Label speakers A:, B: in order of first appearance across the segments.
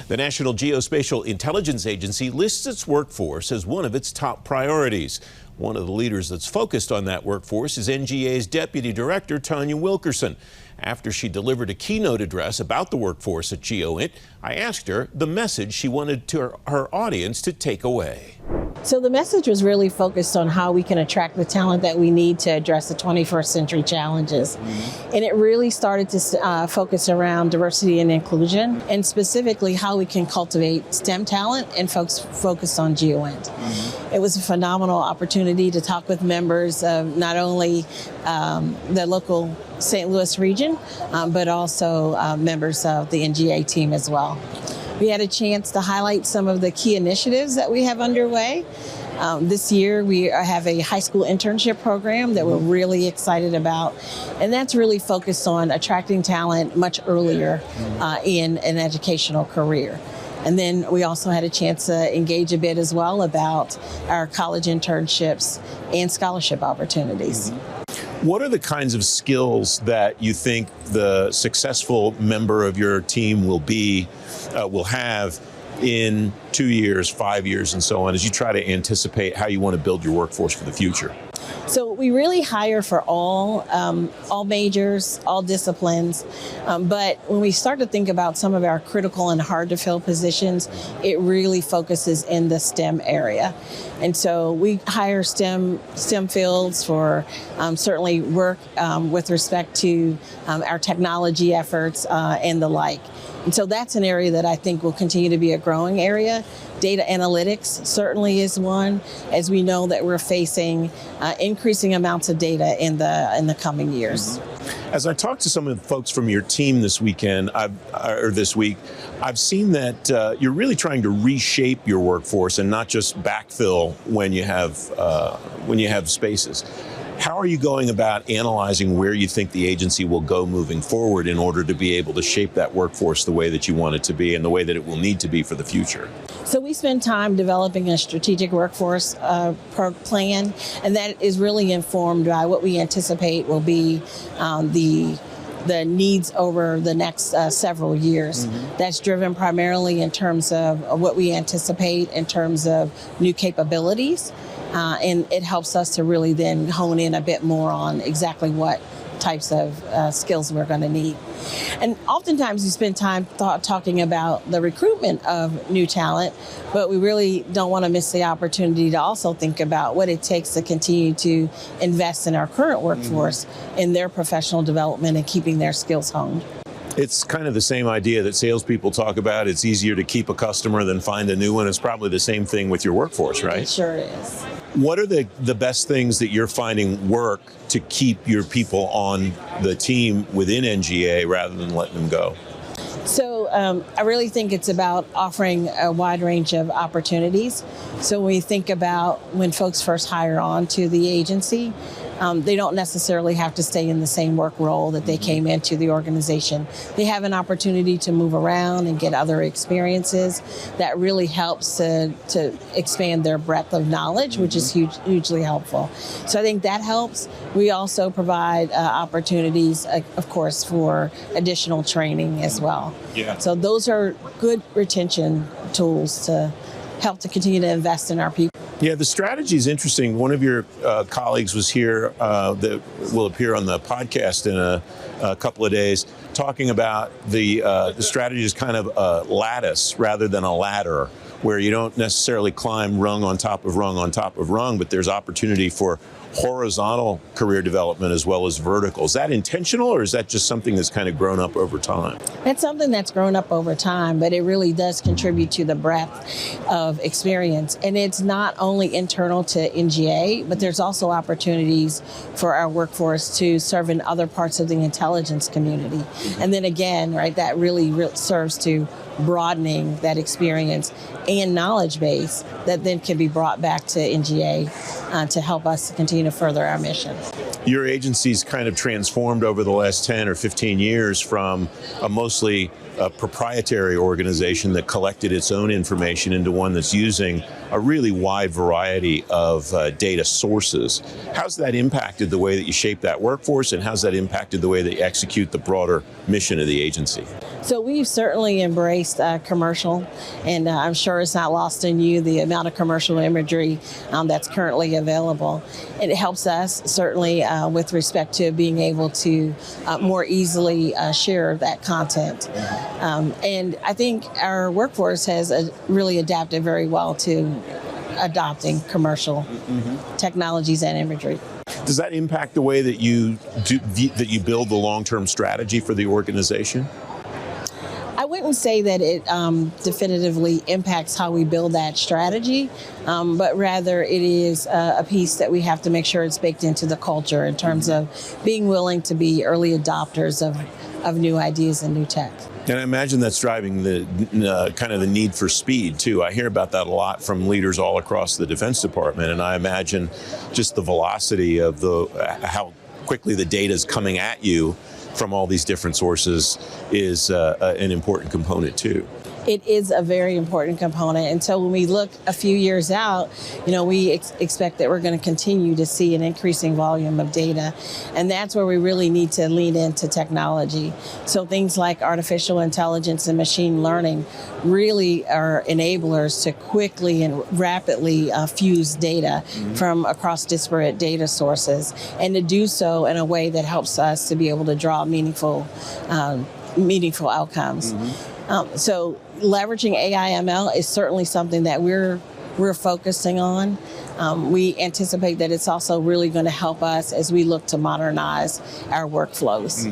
A: The National Geospatial Intelligence Agency lists its workforce as one of its top priorities. One of the leaders that's focused on that workforce is NGA's Deputy Director, Tonya Wilkerson. After she delivered a keynote address about the workforce at GEOINT, I asked her the message she wanted her audience to take away.
B: So the message was really focused on how we can attract the talent that we need to address the 21st century challenges. And it really started to focus around diversity and inclusion, and specifically how we can cultivate STEM talent and folks focused on GEOINT. It was a phenomenal opportunity to talk with members of not only the local St. Louis region, but also members of the NGA team as well. We had a chance to highlight some of the key initiatives that we have underway. This year we have a high school internship program that we're really excited about, and that's really focused on attracting talent much earlier in an educational career. And then we also had a chance to engage a bit as well about our college internships and scholarship opportunities.
A: What are the kinds of skills that you think the successful member of your team will have in 2 years, 5 years, and so on, as you try to anticipate how you want to build your workforce for the future?
B: So we really hire for all majors, all disciplines, but when we start to think about some of our critical and hard to fill positions, it really focuses in the STEM area. And so we hire STEM fields for certainly work with respect to our technology efforts and the like. And so that's an area that I think will continue to be a growing area. Data analytics certainly is one, as we know that we're facing increasing amounts of data in the coming years.
A: As I talked to some of the folks from your team this weekend, this week, I've seen that you're really trying to reshape your workforce and not just backfill when you have spaces. How are you going about analyzing where you think the agency will go moving forward in order to be able to shape that workforce the way that you want it to be and the way that it will need to be for the future?
B: So we spend time developing a strategic workforce plan, and that is really informed by what we anticipate will be the needs over the next several years. That's driven primarily in terms of what we anticipate in terms of new capabilities. And it helps us to really then hone in a bit more on exactly what types of skills we're going to need. And oftentimes we spend time talking about the recruitment of new talent, but we really don't want to miss the opportunity to also think about what it takes to continue to invest in our current workforce in their professional development and keeping their skills honed.
A: It's kind of the same idea that salespeople talk about. It's easier to keep a customer than find a new one. It's probably the same thing with your workforce, right?
B: It sure is.
A: What are the best things that you're finding work to keep your people on the team within NGA rather than letting them go?
B: So I really think it's about offering a wide range of opportunities. So when we think about when folks first hire on to the agency, they don't necessarily have to stay in the same work role that they came into the organization. They have an opportunity to move around and get other experiences. That really helps to expand their breadth of knowledge, which is hugely helpful. So I think that helps. We also provide opportunities, of course, for additional training as well.
A: Yeah.
B: So those are good retention tools to help to continue to invest in our people.
A: Yeah, the strategy is interesting. One of your colleagues was here that will appear on the podcast in a couple of days, talking about the strategy is kind of a lattice rather than a ladder, where you don't necessarily climb rung on top of rung on top of rung, but there's opportunity for horizontal career development as well as vertical. Is that intentional, or is that just something that's kind of grown up over time?
B: It's something that's grown up over time, but it really does contribute to the breadth of experience. And it's not only internal to NGA, but there's also opportunities for our workforce to serve in other parts of the intelligence community. And then again, right, that really serves to broadening that experience and knowledge base that then can be brought back to NGA to help us continue to further our mission.
A: Your agency's kind of transformed over the last 10 or 15 years from a mostly a proprietary organization that collected its own information into one that's using a really wide variety of data sources. How's that impacted the way that you shape that workforce, and how's that impacted the way that you execute the broader mission of the agency?
B: So we've certainly embraced commercial, and I'm sure it's not lost on you the amount of commercial imagery that's currently available. It helps us certainly with respect to being able to more easily share that content. And I think our workforce has really adapted very well to adopting commercial technologies and imagery.
A: Does that impact the way that you build the long-term strategy for the organization?
B: I wouldn't say that it definitively impacts how we build that strategy, but rather it is a piece that we have to make sure it's baked into the culture in terms of being willing to be early adopters of new ideas and new tech.
A: And I imagine that's driving the kind of the need for speed too. I hear about that a lot from leaders all across the Defense Department, and I imagine just the velocity of how quickly the data is coming at you from all these different sources is an important component too.
B: It is a very important component. And so when we look a few years out, we expect that we're going to continue to see an increasing volume of data. And that's where we really need to lean into technology. So things like artificial intelligence and machine learning really are enablers to quickly and rapidly fuse data from across disparate data sources, and to do so in a way that helps us to be able to draw meaningful outcomes. So leveraging AI ML is certainly something that we're focusing on. We anticipate that it's also really going to help us as we look to modernize our workflows.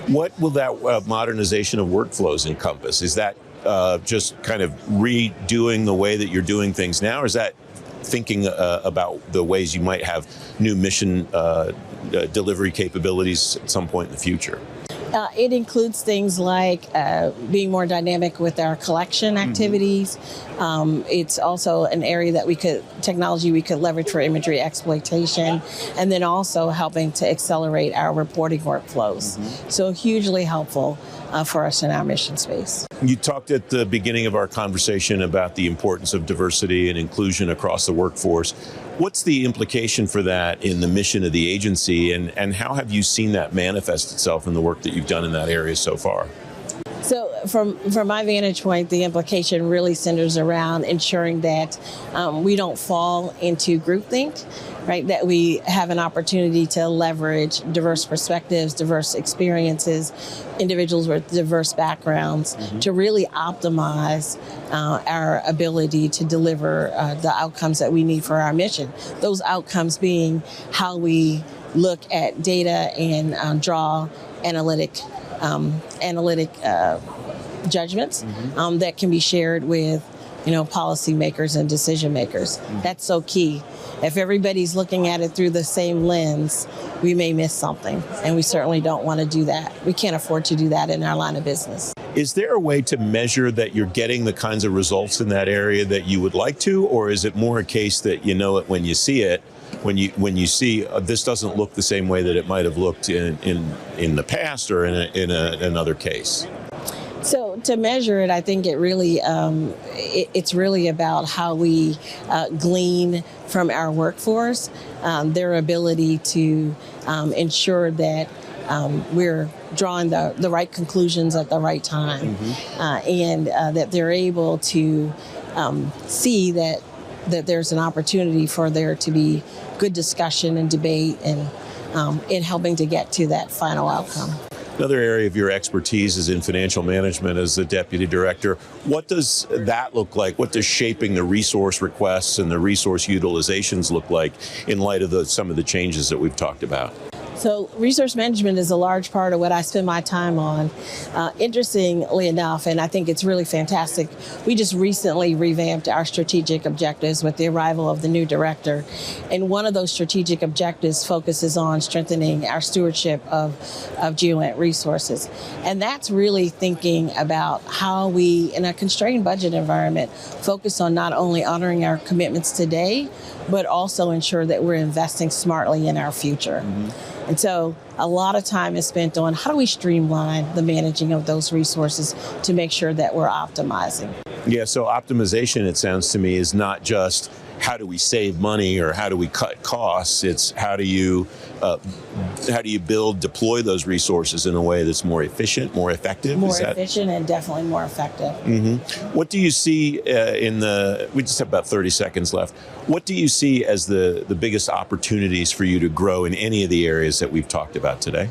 A: What will that modernization of workflows encompass? Is that just kind of redoing the way that you're doing things now, or is that thinking about the ways you might have new mission delivery capabilities at some point in the future?
B: It includes things like being more dynamic with our collection activities. It's also an area that technology we could leverage for imagery exploitation, and then also helping to accelerate our reporting workflows. So hugely helpful for us in our mission space.
A: You talked at the beginning of our conversation about the importance of diversity and inclusion across the workforce. What's the implication for that in the mission of the agency, and how have you seen that manifest itself in the work that you've done in that area so far?
B: So from my vantage point, the implication really centers around ensuring that we don't fall into groupthink, right? That we have an opportunity to leverage diverse perspectives, diverse experiences, individuals with diverse backgrounds to really optimize our ability to deliver the outcomes that we need for our mission. Those outcomes being how we look at data and draw analytic judgments that can be shared with policymakers and decision makers. That's so key. If everybody's looking at it through the same lens, we may miss something, and we certainly don't want to do that. We can't afford to do that in our line of business.
A: Is there a way to measure that you're getting the kinds of results in that area that you would like to, or is it more a case that you know it when you see it? When you see this doesn't look the same way that it might have looked in the past or in another case?
B: So to measure it, I think it really it's really about how we glean from our workforce, their ability to ensure that we're drawing the right conclusions at the right time, and that they're able to see that there's an opportunity for there to be good discussion and debate and in helping to get to that final outcome.
A: Another area of your expertise is in financial management as the deputy director. What does that look like? What does shaping the resource requests and the resource utilizations look like in light of some of the changes that we've talked about?
B: So resource management is a large part of what I spend my time on. Interestingly enough, and I think it's really fantastic, we just recently revamped our strategic objectives with the arrival of the new director. And one of those strategic objectives focuses on strengthening our stewardship of GEOINT resources. And that's really thinking about how we, in a constrained budget environment, focus on not only honoring our commitments today, but also ensure that we're investing smartly in our future. And so a lot of time is spent on how do we streamline the managing of those resources to make sure that we're optimizing.
A: Yeah, so optimization, it sounds to me, is not just how do we save money or how do we cut costs. It's how do you deploy those resources in a way that's more efficient, more effective?
B: More efficient and definitely more effective.
A: What do you see we just have about 30 seconds left. What do you see as the biggest opportunities for you to grow in any of the areas that we've talked about today?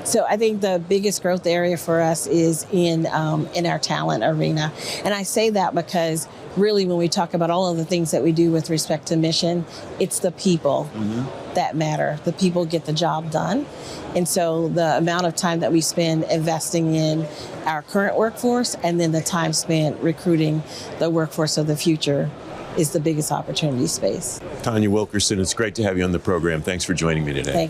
B: So I think the biggest growth area for us is in our talent arena. And I say that because really when we talk about all of the things that we do with respect to mission, it's the people that matter. The people get the job done. And so the amount of time that we spend investing in our current workforce and then the time spent recruiting the workforce of the future is the biggest opportunity space.
A: Tonya Wilkerson, it's great to have you on the program. Thanks for joining me today.
B: Thank you.